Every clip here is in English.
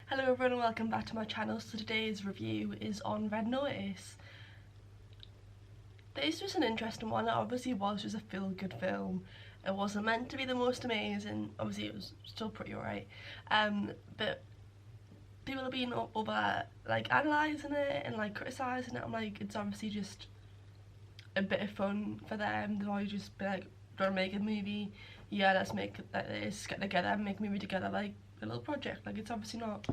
Hello everyone and welcome back to my channel. So today's review is on Red Notice. This was an interesting one. It obviously was just a feel-good film. It wasn't meant to be the most amazing. Obviously it was still pretty alright. But people have been over like analysing it and like criticising it. I'm like, it's obviously just a bit of fun for them. They'll always just be like, do you want to make a movie? Yeah, let's make let's get together and make a movie together, like a little project. Like, it's obviously not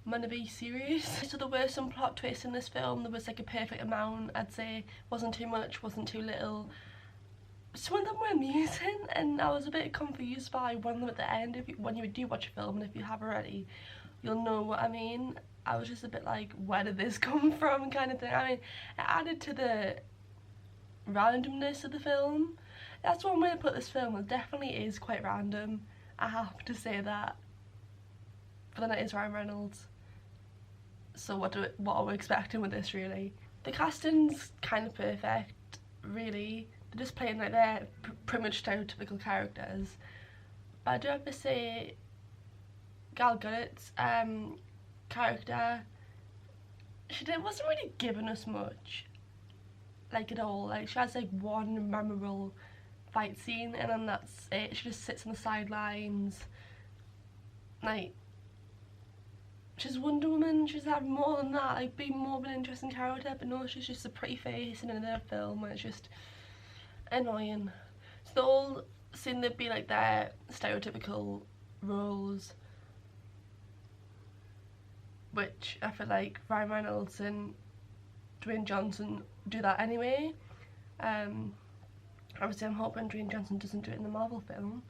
meant to be serious. So there were some plot twists in this film. There was like a perfect amount, I'd say. Wasn't too much, wasn't too little. Some of them were amusing and I was a bit confused by one of them at the end. When you do watch a film, and if you have already, you'll know what I mean. I was just a bit like, where did this come from, kind of thing. I mean, it added to the randomness of the film. That's one way to put this film. It definitely is quite random, I have to say that. But then it is Ryan Reynolds, so what are we expecting with this, really? The casting's kind of perfect, really. They're just playing like they're pretty much stereotypical characters. But I do have to say, Gal Gadot's character, wasn't really giving us much, like at all. Like, she has like one memorable fight scene and then that's it. She just sits on the sidelines. Like, she's Wonder Woman, she's had more than that, like being more of an interesting character, but no, she's just a pretty face in another film and it's just annoying. So they all seem to be like their stereotypical roles, which I feel like Ryan Reynolds and Dwayne Johnson do that anyway. Obviously I'm hoping Dwayne Johnson doesn't do it in the Marvel film.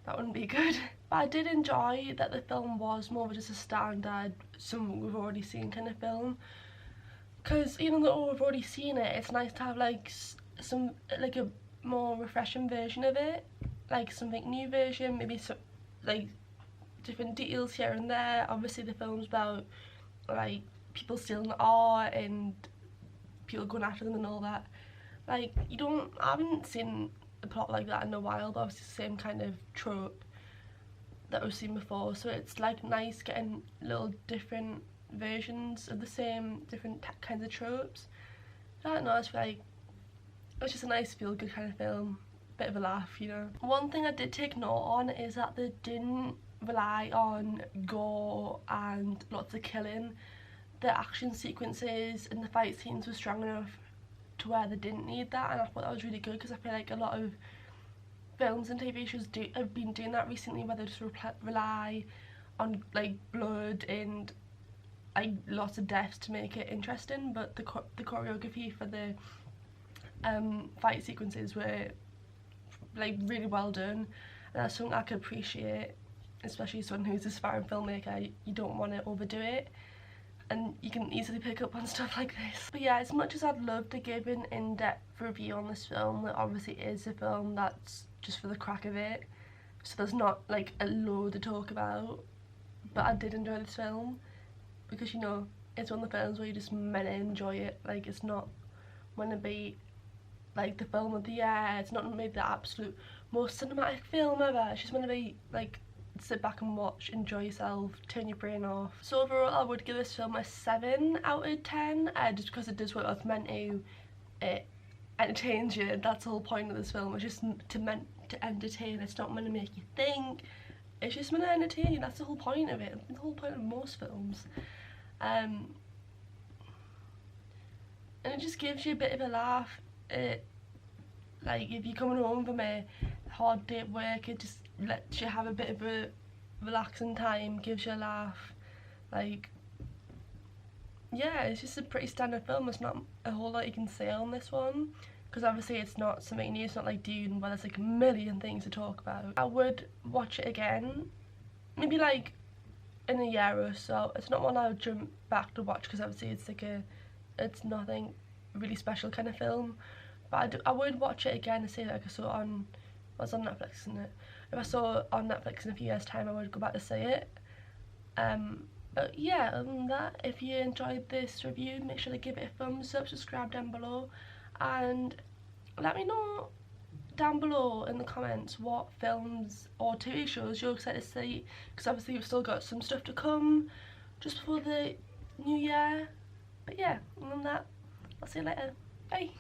That wouldn't be good. But I did enjoy that the film was more of just a standard, something we've already seen kind of film. Because even though we've already seen it, it's nice to have like like a more refreshing version of it. Like something new version, maybe some like different details here and there. Obviously the film's about like people stealing art and people going after them and all that. Like, I haven't seen a plot like that in a while, but obviously the same kind of trope that we've seen before, so it's like nice getting little different versions of the same different kinds of tropes. I don't know, I just feel like it's just a nice feel-good kind of film, bit of a laugh, you know. One thing I did take note on is that they didn't rely on gore and lots of killing. The action sequences and the fight scenes were strong enough to where they didn't need that, and I thought that was really good, because I feel like a lot of films and TV shows have been doing that recently, where they just rely on like blood and like lots of deaths to make it interesting, but the choreography for the fight sequences were like really well done, and that's something I could appreciate, especially someone who's an aspiring filmmaker. You don't want to overdo it, and you can easily pick up on stuff like this. But yeah, as much as I'd love to give an in-depth review on this film, it obviously is a film that's just for the crack of it, so there's not like a load to talk about. But I did enjoy this film, because, you know, it's one of the films where you just meant to enjoy it. Like, it's not meant to be like the film of the year, it's not meant to be the absolute most cinematic film ever. It's just meant to be like, sit back and watch, enjoy yourself, turn your brain off. So overall I would give this film a 7 out of 10, just because it does what it's meant to. It entertains you. That's the whole point of this film. It's just meant to entertain. It's not meant to make you think, it's just meant to entertain you. That's the whole point of it, the whole point of most films. And it just gives you a bit of a laugh. Like, if you're coming home from a hard day at work, it just lets you have a bit of a relaxing time, gives you a laugh. Like, yeah, it's just a pretty standard film. There's not a whole lot you can say on this one, because obviously it's not something new. It's not like Dune, where there's like a million things to talk about. I would watch it again, maybe like in a year or so. It's not one I would jump back to watch, because obviously it's like it's nothing really special kind of film. But I would watch it again to say, like, I saw it on, well, it's on Netflix, isn't it? If I saw it on Netflix in a few years' time, I would go back to see it. But yeah, other than that, if you enjoyed this review, make sure to give it a thumbs up, subscribe down below, and let me know down below in the comments what films or TV shows you're excited to see, because obviously we've still got some stuff to come just before the new year. But yeah, other than that, I'll see you later. Bye.